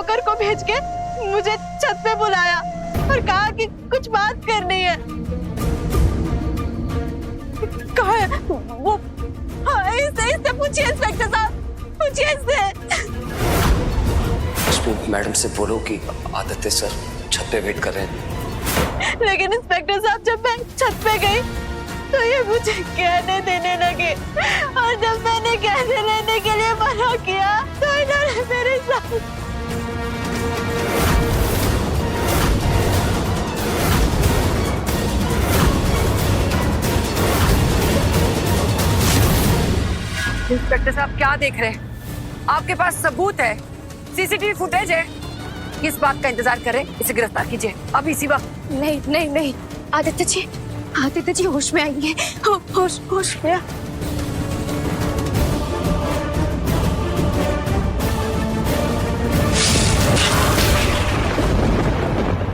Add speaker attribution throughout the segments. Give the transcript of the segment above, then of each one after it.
Speaker 1: नौकर को भेज के मुझे छत पे बुलाया और कहा कि कुछ बात करनी है। कहाँ है वो? हाँ, इससे पूछिए इंस्पेक्टर साहब, पूछिए इससे।
Speaker 2: मैडम से बोलो कि आदित्य सर छत पे वेट कर रहे हैं।
Speaker 1: लेकिन इंस्पेक्टर साहब, जब मैं छत पे गई तो ये मुझे कहने देने लगे, और जब मैंने कहने लेने के लिए मना किया तो इन्होंने मेरे साथ
Speaker 3: इंस्पेक्टर साहब क्या देख रहे हैं? आपके पास सबूत है, सीसीटीवी फुटेज है। किस बात का इंतजार करें? इसे गिरफ्तार कीजिए अब इसी वक्त।
Speaker 4: नहीं नहीं नहीं, आदित्य जी होश में आइए, होश में।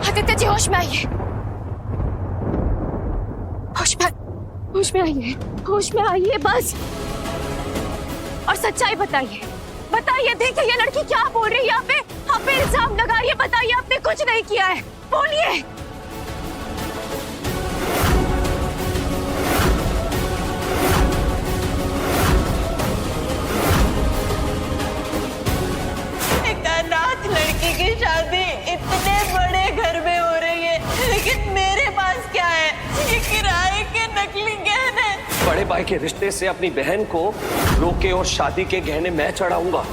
Speaker 4: आदित्य जी होश में आइए, होश में आइए, होश में आइए बस। और सच्चाई बताइए, देखिए ये लड़की क्या बोल रही है। आप पे इल्जाम लगाइए, बताइए आपने कुछ नहीं किया है, बोलिए।
Speaker 1: एक अनाथ लड़की की शादी इतने बड़े घर में हो रही है, लेकिन मेरे पास क्या है? ये किराए के नकली गहने।
Speaker 2: बड़े भाई के रिश्ते से अपनी बहन को रोके और शादी के गहने मैं चढ़ाऊंगा।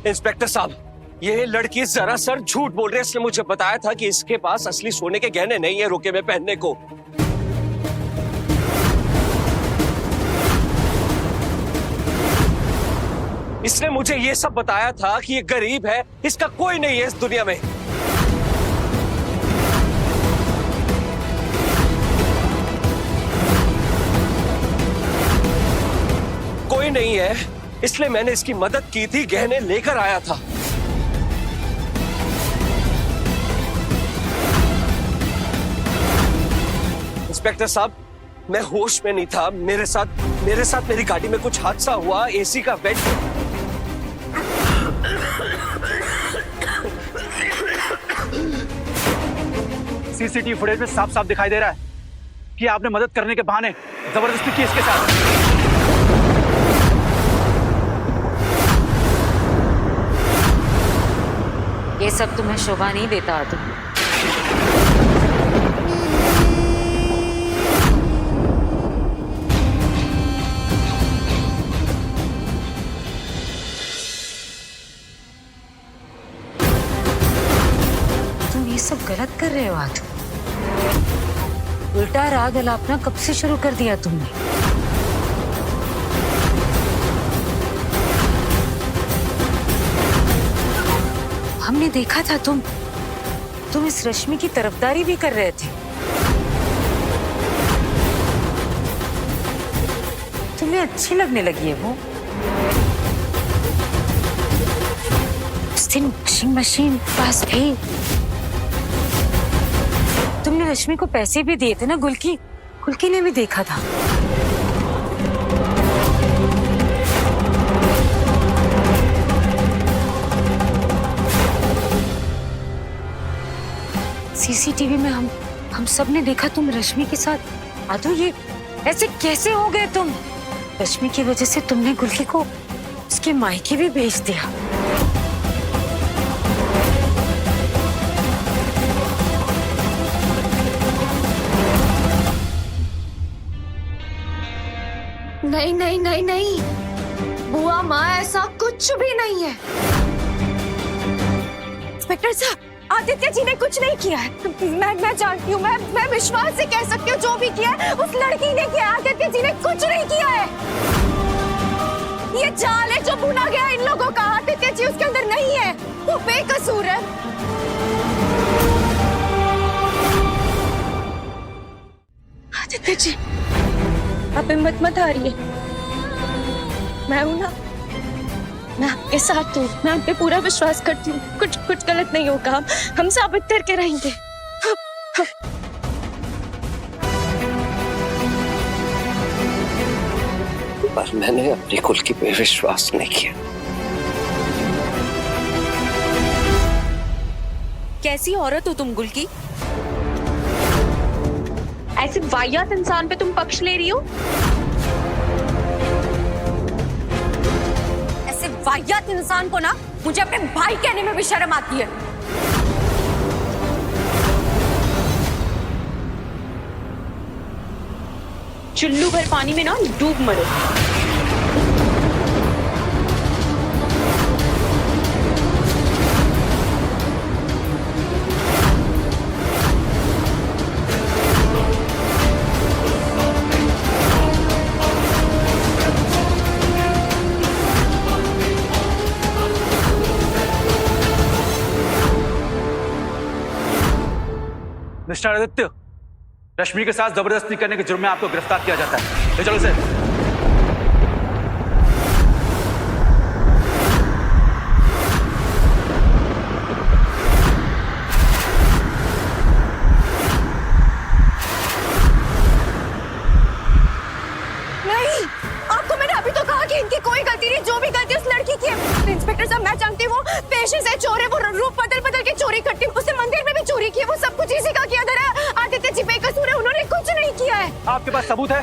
Speaker 2: इंस्पेक्टर साहब, ये लड़की सरासर झूठ बोल रही है। इसने मुझे बताया था कि इसके पास असली सोने के गहने नहीं है रोके में पहनने को। इसने मुझे ये सब बताया था कि ये गरीब है, इसका कोई नहीं है इस दुनिया में। कोई नहीं है, इसलिए मैंने इसकी मदद की थी, गहने लेकर आया था। इंस्पेक्टर साहब, मैं होश में नहीं था। मेरे साथ मेरी गाड़ी में कुछ हादसा हुआ, एसी का वेंट।
Speaker 5: सीसीटीवी फुटेज में साफ साफ दिखाई दे रहा है कि आपने मदद करने के बहाने जबरदस्ती की इसके साथ।
Speaker 6: ये सब तुम्हें शोभा नहीं देता आदि। तुम ये सब गलत कर रहे हो आदि। उल्टा राग अलापना कब से शुरू कर दिया तुमने? हमने देखा था तुम इस रश्मि की तरफदारी भी कर रहे थे। तुम्हें अच्छी लगने लगी है वो। उस दिन वॉशिंग मशीन पास भी तुमने रश्मि को पैसे भी दिए थे ना। गुलकी ने भी देखा था। सीसीटीवी में हम सब ने देखा तुम रश्मि के साथ। आदू, ये ऐसे कैसे हो गए तुम? रश्मि की वजह से तुमने गुलकी को उसके मायके भी भेज दिया।
Speaker 4: नहीं नहीं नहीं नहीं, बुआ माँ, ऐसा कुछ भी नहीं है। इंस्पेक्टर साहब, आदित्य जी ने कुछ नहीं किया है। मैं जानती हूँ, मैं विश्वास से कह सकती हूँ जो भी किया है उस लड़की ने किया है। आदित्य जी ने कुछ नहीं किया है। ये जाल है जो बुना गया इन लोगों का। आदित्य जी उसके अंदर नहीं है, वो बेकसूर है। आदित्य जी, आप हिम्मत मत हारिए। मैं हूं ना, मैं आपके साथ हूँ। मैं आप पे पूरा विश्वास करती हूँ। कुछ गलत नहीं होगा। हम साबित करके रहेंगे।
Speaker 2: पर मैंने अपनी कुल की पे विश्वास नहीं किया।
Speaker 4: कैसी औरत हो तुम गुल्की? ऐसे वाहियात इंसान पे तुम पक्ष ले रही हो?
Speaker 3: ऐसे वाहियात इंसान को ना मुझे अपने भाई कहने में भी शर्म आती है।
Speaker 4: चुल्लू भर पानी में ना डूब मरो।
Speaker 5: मिस्टर आदित्य, रश्मि के साथ जबरदस्ती करने के जुर्म में आपको गिरफ्तार किया जाता है। ले चलो इसे।
Speaker 3: नहीं, आपको मैंने अभी तो कहा कि इनकी कोई गलती नहीं, जो भी गलती उस लड़की की है। इंस्पेक्टर साहब, मैं जानती हूँ वो पेशे से चोर है, वो रूप बदल बदल के चोरी करती है। उसने मंदिर में भी चोरी की है, वो सब कुछ इसी का किया धरा है। आदित्य जी बेकसूर है, उन्होंने कुछ नहीं किया है।
Speaker 5: आपके पास सबूत है?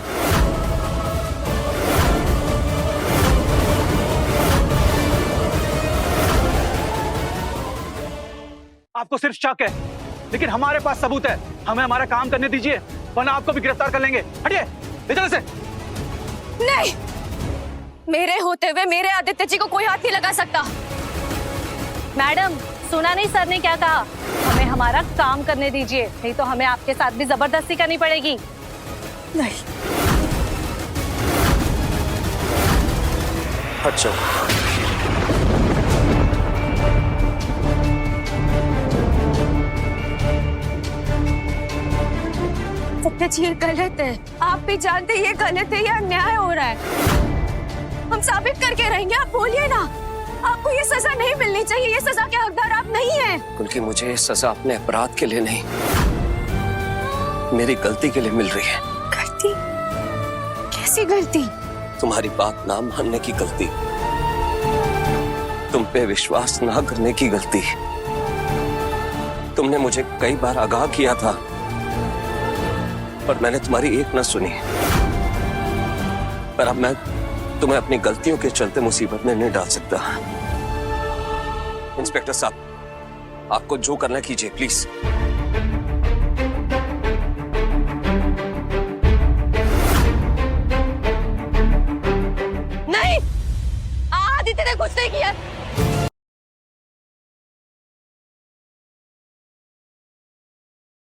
Speaker 5: आपको सिर्फ शक है, लेकिन हमारे पास सबूत है। हमें हमारा काम करने दीजिए, वरना आपको भी गिरफ्तार कर लेंगे। हटिए, ले चलो इसे।
Speaker 3: नहीं, मेरे होते हुए मेरे आदित्य जी को कोई हाथ नहीं लगा सकता।
Speaker 1: मैडम, सुना नहीं सर ने क्या कहा? हमें हमारा काम करने दीजिए, नहीं तो हमें आपके साथ भी जबरदस्ती करनी पड़ेगी।
Speaker 3: नहीं,
Speaker 2: अच्छा,
Speaker 3: सत्य जी ये गलत है। आप भी जानते हैं ये गलत है, ये अन्याय हो रहा है। हम साबित करके रहेंगे, आप बोलिए ना। आपको ये सजा नहीं मिलनी चाहिए, ये सजा के हकदार आप नहीं हैं।
Speaker 2: बल्कि मुझे ये सजा अपने अपराध के लिए नहीं, मेरी गलती के लिए मिल रही है।
Speaker 3: गलती? कैसी गलती?
Speaker 2: तुम्हारी बात ना मानने की गलती, तुम पे विश्वास ना करने की गलती। तुमने मुझे कई बार आगाह किया था, पर मैंने तुम्हारी एक न सुनी। पर अब मैं तुम्हें अपनी गलतियों के चलते मुसीबत में नहीं डाल सकता। इंस्पेक्टर साहब, आपको जो करना कीजिए प्लीज।
Speaker 3: नहीं, आदित्य ने कुछ नहीं किया।